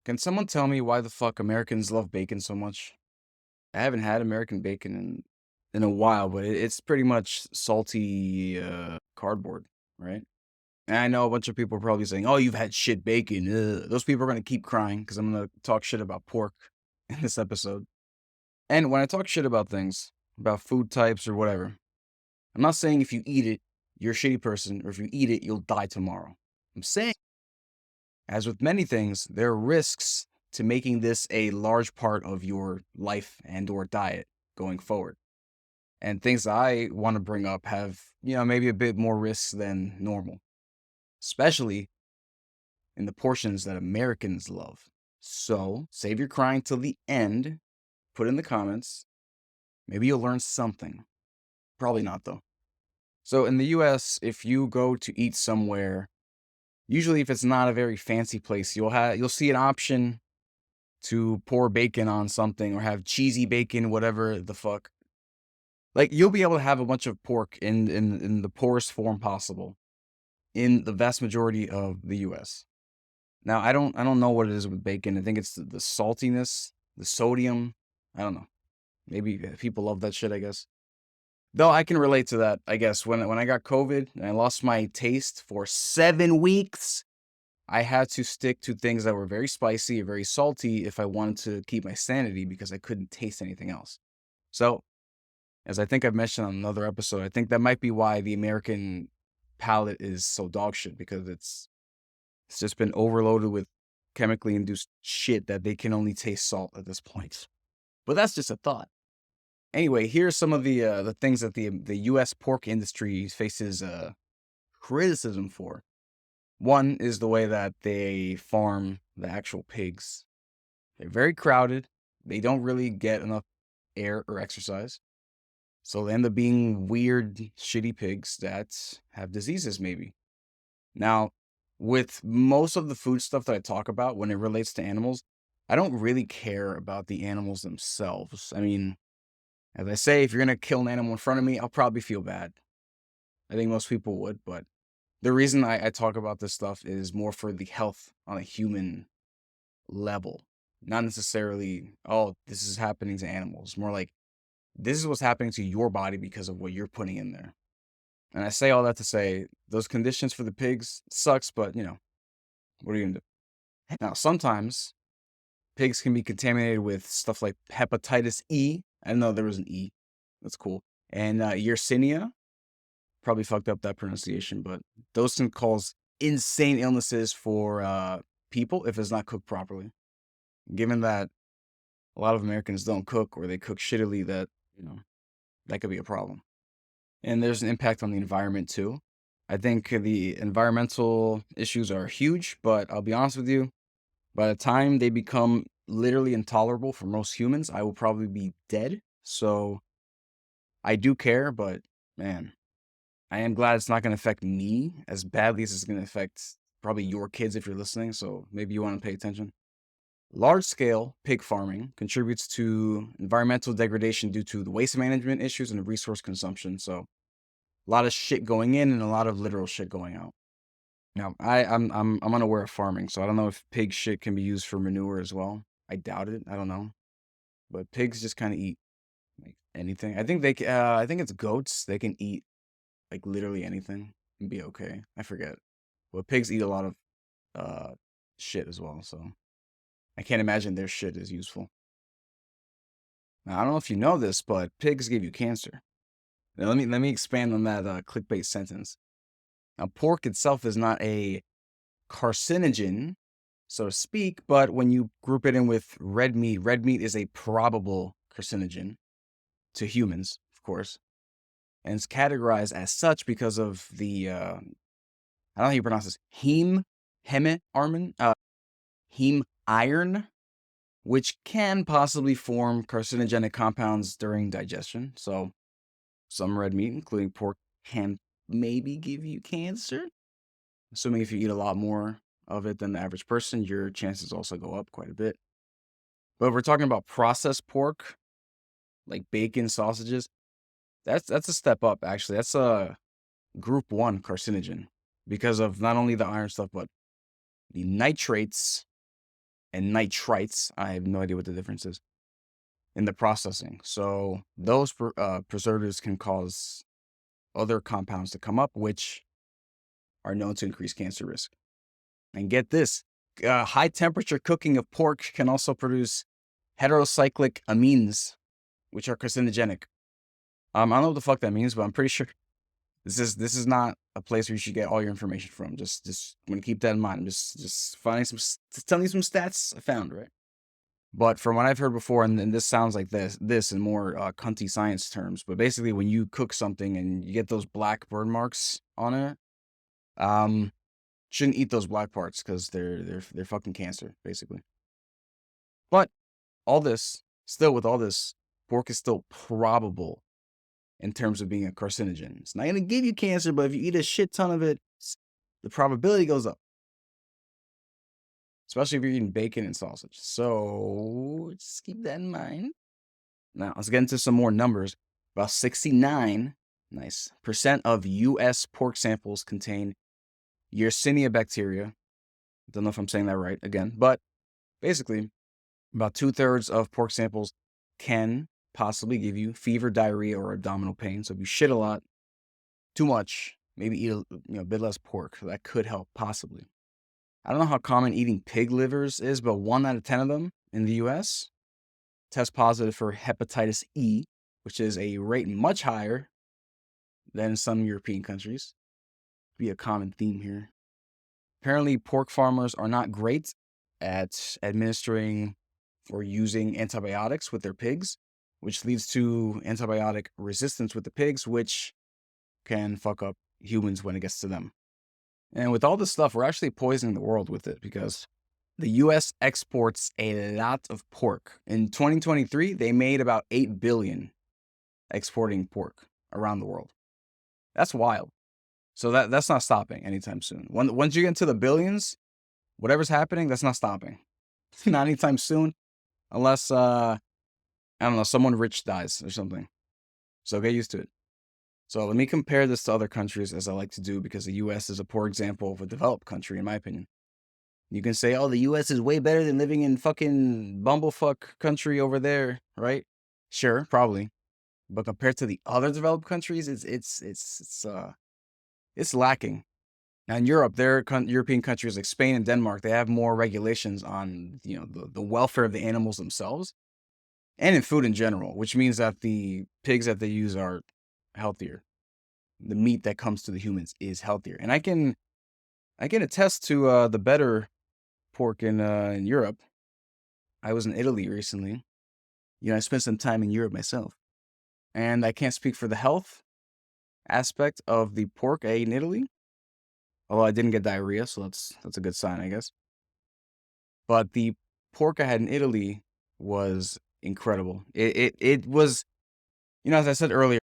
Can someone tell me why the fuck Americans love bacon so much? I haven't had American bacon in a while, but it's pretty much salty cardboard, right? And I know a bunch of people are probably saying, "Oh, you've had shit bacon." Ugh. Those people are gonna keep crying because I'm gonna talk shit about pork in this episode. And when I talk shit about things, about food types or whatever, I'm not saying if you eat it, you're a shitty person, or if you eat it, you'll die tomorrow. I'm saying, as with many things, there are risks to making this a large part of your life and or diet going forward. And things I want to bring up have, maybe a bit more risks than normal, especially in the portions that Americans love. So save your crying till the end. Put in the comments. Maybe you'll learn something. Probably not, though. So in the US, if you go to eat somewhere, usually if it's not a very fancy place, you'll see an option to pour bacon on something or have cheesy bacon, whatever the fuck. Like, you'll be able to have a bunch of pork in the poorest form possible in the vast majority of the US. Now, I don't know what it is with bacon. I think it's the saltiness, the sodium. I don't know. Maybe people love that shit, I guess. Though I can relate to that, I guess. When I got COVID and I lost my taste for 7 weeks, I had to stick to things that were very spicy or very salty if I wanted to keep my sanity because I couldn't taste anything else. So, as I think I've mentioned on another episode, I think that might be why the American palate is so dog shit because it's just been overloaded with chemically induced shit that they can only taste salt at this point. But that's just a thought. Anyway, here's some of the things that the U.S. pork industry faces criticism for. One is the way that they farm the actual pigs. They're very crowded. They don't really get enough air or exercise. So they end up being weird, shitty pigs that have diseases, maybe. Now, with most of the food stuff that I talk about when it relates to animals, I don't really care about the animals themselves. I mean, as I say, if you're going to kill an animal in front of me, I'll probably feel bad. I think most people would, but the reason I talk about this stuff is more for the health on a human level, not necessarily, oh, this is happening to animals. More like, this is what's happening to your body because of what you're putting in there. And I say all that to say those conditions for the pigs sucks, but what are you gonna do? Now, sometimes pigs can be contaminated with stuff like hepatitis E. I didn't know there was an E. That's cool. And Yersinia, probably fucked up that pronunciation, but those can cause insane illnesses for people if it's not cooked properly. Given that a lot of Americans don't cook or they cook shittily, that could be a problem. And there's an impact on the environment too. I think the environmental issues are huge, but I'll be honest with you, by the time they become literally intolerable for most humans, I will probably be dead. So I do care, but man, I am glad it's not going to affect me as badly as it's going to affect probably your kids if you're listening. So maybe you want to pay attention. Large scale pig farming contributes to environmental degradation due to the waste management issues and the resource consumption. So a lot of shit going in and a lot of literal shit going out. Now, I'm unaware of farming, so I don't know if pig shit can be used for manure as well. I doubt it. I don't know, but pigs just kind of eat like anything. I think it's goats. They can eat like literally anything and be okay. I forget, but pigs eat a lot of uh shit as well. So I can't imagine their shit is useful. Now, I don't know if you know this, but pigs give you cancer. Now, let me expand on that clickbait sentence. Now, pork itself is not a carcinogen, so to speak, but when you group it in with red meat is a probable carcinogen to humans, of course, and it's categorized as such because of the I don't know how you pronounce this heme armin heme iron, which can possibly form carcinogenic compounds during digestion. So some red meat, including pork, can maybe give you cancer. Assuming if you eat a lot more of it than the average person, your chances also go up quite a bit. But if we're talking about processed pork, like bacon, sausages, that's a step up actually. That's a group 1 carcinogen because of not only the iron stuff, but the nitrates and nitrites. I have no idea what the difference is in the processing. So those preservatives can cause other compounds to come up, which are known to increase cancer risk. And get this, high temperature cooking of pork can also produce heterocyclic amines, which are carcinogenic. I don't know what the fuck that means, but I'm pretty sure this is not a place where you should get all your information from. Just want to keep that in mind. I'm just finding just telling you some stats I found, right? But from what I've heard before, and this sounds like this in more cunty science terms, but basically when you cook something and you get those black burn marks on it, um, shouldn't eat those black parts because they're fucking cancer, basically. But with all this, pork is still probable in terms of being a carcinogen. It's not going to give you cancer, but if you eat a shit ton of it, the probability goes up. Especially if you're eating bacon and sausage. So just keep that in mind. Now, let's get into some more numbers. About 69% of U.S. pork samples contain Yersinia bacteria. Don't know if I'm saying that right again, but basically, about 2/3 of pork samples can possibly give you fever, diarrhea, or abdominal pain. So if you shit a lot, too much, maybe eat a bit less pork. That could help, possibly. I don't know how common eating pig livers is, but 1 out of 10 of them in the US test positive for hepatitis E, which is a rate much higher than some European countries. Be a common theme here. Apparently, pork farmers are not great at administering or using antibiotics with their pigs, which leads to antibiotic resistance with the pigs, which can fuck up humans when it gets to them. And with all this stuff, we're actually poisoning the world with it because the US exports a lot of pork. In 2023, they made about $8 billion exporting pork around the world. That's wild. So that's not stopping anytime soon. Once you get into the billions, whatever's happening, that's not stopping. Not anytime soon, unless I don't know, someone rich dies or something. So get used to it. So let me compare this to other countries, as I like to do, because the US is a poor example of a developed country, in my opinion. You can say, oh, the US is way better than living in fucking bumblefuck country over there, right? Sure, probably. But compared to the other developed countries, it's lacking. Now in Europe, there are European countries like Spain and Denmark, they have more regulations on the welfare of the animals themselves and in food in general, which means that the pigs that they use are healthier. The meat that comes to the humans is healthier, and I can attest to the better pork in Europe. I was in Italy recently. I spent some time in Europe myself, and I can't speak for the health aspect of the pork I ate in Italy. Although I didn't get diarrhea, so that's a good sign, I guess. But the pork I had in Italy was incredible. It was, as I said earlier,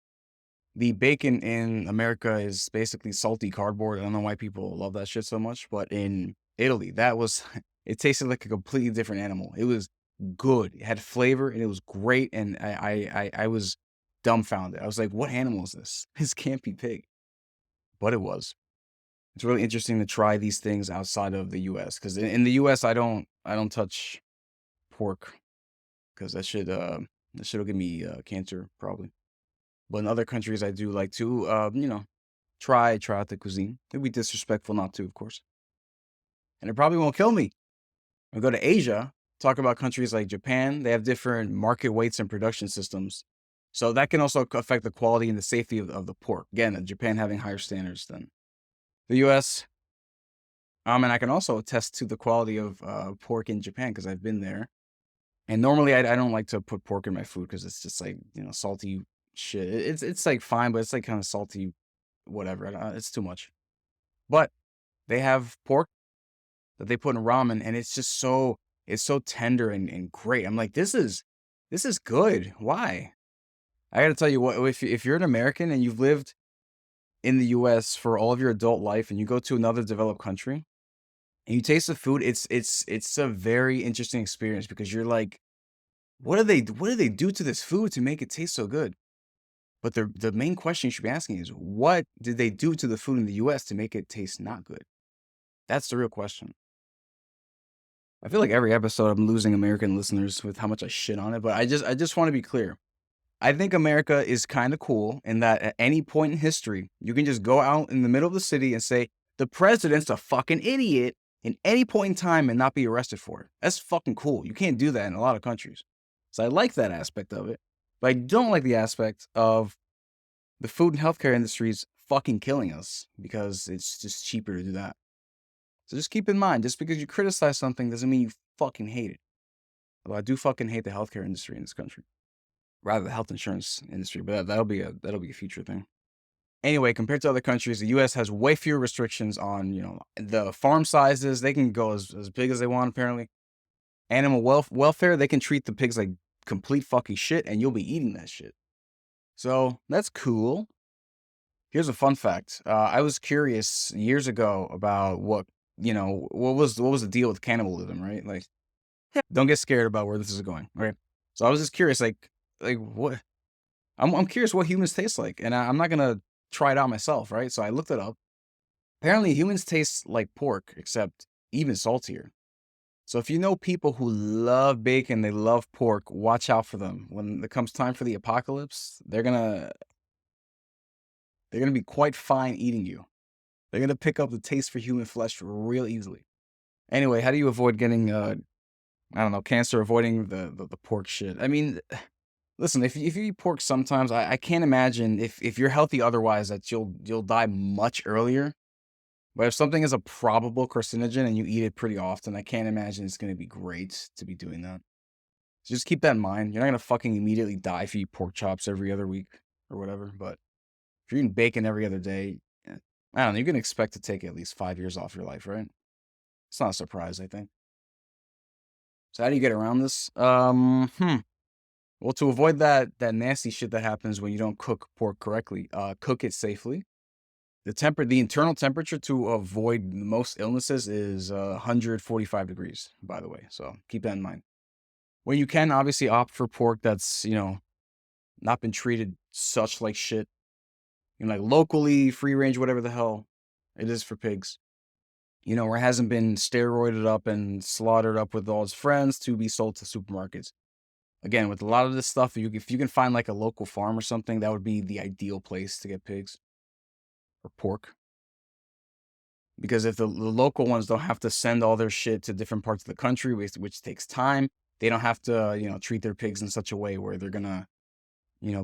the bacon in America is basically salty cardboard. I don't know why people love that shit so much, but in Italy, it tasted like a completely different animal. It was good. It had flavor and it was great. And I was dumbfounded. I was like, what animal is this? This can't be pig. But it was. It's really interesting to try these things outside of the US. Because in the US, I don't touch pork because that'll give me cancer probably. But in other countries, I do like to, try out the cuisine. It'd be disrespectful not to, of course. And it probably won't kill me. I go to Asia, talk about countries like Japan. They have different market weights and production systems. So that can also affect the quality and the safety of the pork. Again, Japan having higher standards than the US. And I can also attest to the quality of pork in Japan because I've been there. And normally I don't like to put pork in my food because it's just like, salty shit. It's like fine, but it's like kind of salty, whatever. It's too much. But they have pork that they put in ramen, and it's so tender and great. I'm like, this is good. Why? I got to tell you what, if you're an American and you've lived in the US for all of your adult life and you go to another developed country and you taste the food, it's a very interesting experience because you're like, what do they do to this food to make it taste so good? But the main question you should be asking is, what did they do to the food in the US to make it taste not good? That's the real question. I feel like every episode I'm losing American listeners with how much I shit on it, but I just want to be clear. I think America is kind of cool in that at any point in history, you can just go out in the middle of the city and say, the president's a fucking idiot in any point in time and not be arrested for it. That's fucking cool. You can't do that in a lot of countries. So I like that aspect of it. But I don't like the aspect of the food and healthcare industries fucking killing us because it's just cheaper to do that. So just keep in mind, just because you criticize something doesn't mean you fucking hate it. Although I do fucking hate the healthcare industry in this country. Rather the health insurance industry, but that'll be a future thing. Anyway, compared to other countries, the US has way fewer restrictions on, the farm sizes. They can go as big as they want, apparently. Animal welfare, they can treat the pigs like complete fucking shit, and you'll be eating that shit. So that's cool. Here's a fun fact. I was curious years ago about what was the deal with cannibalism, right? Like, don't get scared about where this is going, right? So I was just curious, like what? I'm curious what humans taste like, and I'm not gonna try it out myself, right? So I looked it up. Apparently, humans taste like pork, except even saltier. So if you know people who love bacon, they love pork, watch out for them. When it comes time for the apocalypse, they're gonna be quite fine eating you. They're gonna pick up the taste for human flesh real easily. Anyway, how do you avoid getting I don't know, cancer, avoiding the pork shit? I mean, listen, if you eat pork sometimes, I can't imagine if you're healthy otherwise that you'll die much earlier. But if something is a probable carcinogen and you eat it pretty often, I can't imagine it's gonna be great to be doing that. So just keep that in mind. You're not gonna fucking immediately die if you eat pork chops every other week or whatever. But if you're eating bacon every other day, I don't know, you can expect to take at least 5 years off your life, right? It's not a surprise, I think. So how do you get around this? Well, to avoid that nasty shit that happens when you don't cook pork correctly, cook it safely. The internal temperature to avoid most illnesses is 145 degrees, by the way. So keep that in mind. When you can obviously opt for pork that's, not been treated such like shit, like locally, free range, whatever the hell it is for pigs. Where it hasn't been steroided up and slaughtered up with all its friends to be sold to supermarkets. Again, with a lot of this stuff, if you can find like a local farm or something, that would be the ideal place to get pigs or pork. Because if the local ones don't have to send all their shit to different parts of the country, which takes time, they don't have to, treat their pigs in such a way where they're gonna,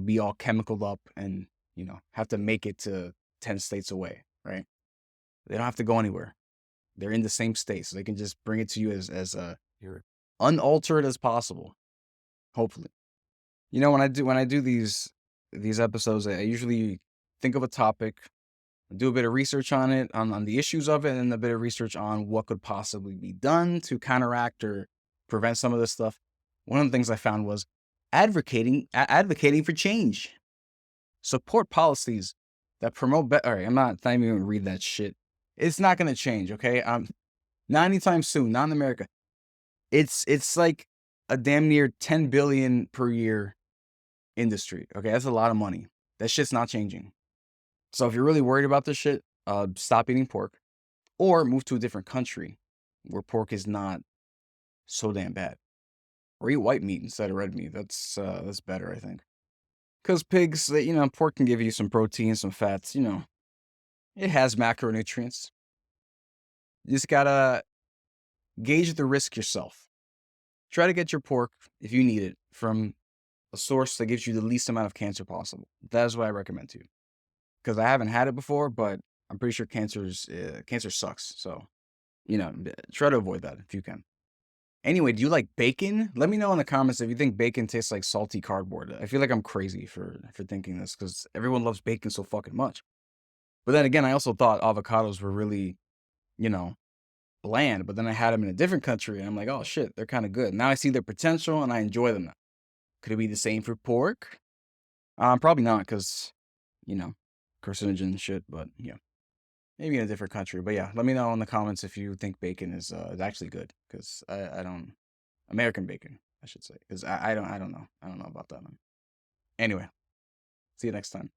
be all chemicaled up and, have to make it to 10 states away, right? They don't have to go anywhere. They're in the same state, so they can just bring it to you as unaltered as possible. Hopefully, when I do these episodes, I usually think of a topic, do a bit of research on it, on the issues of it, and a bit of research on what could possibly be done to counteract or prevent some of this stuff. One of the things I found was advocating for change. Support policies that promote better. All right, I'm not even gonna read that shit. It's not gonna change, okay? Not anytime soon, not in America. It's like a damn near 10 billion per year industry. Okay, that's a lot of money. That shit's not changing. So if you're really worried about this shit, stop eating pork or move to a different country where pork is not so damn bad. Or eat white meat instead of red meat. That's better, I think. Because pigs, pork can give you some protein, some fats. It has macronutrients. You just gotta gauge the risk yourself. Try to get your pork, if you need it, from a source that gives you the least amount of cancer possible. That is what I recommend to you. Because I haven't had it before, but I'm pretty sure cancer sucks. So, try to avoid that if you can. Anyway, do you like bacon? Let me know in the comments if you think bacon tastes like salty cardboard. I feel like I'm crazy for thinking this because everyone loves bacon so fucking much. But then again, I also thought avocados were really, you know, bland. But then I had them in a different country, and I'm like, oh shit, they're kind of good. Now I see their potential, and I enjoy them now. Could it be the same for pork? Probably not, because you know, carcinogen shit. But yeah, maybe in a different country. But yeah, let me know in the comments if you think bacon is actually good, because I don't American bacon, I should say, because I don't know about that one. Anyway, see you next time.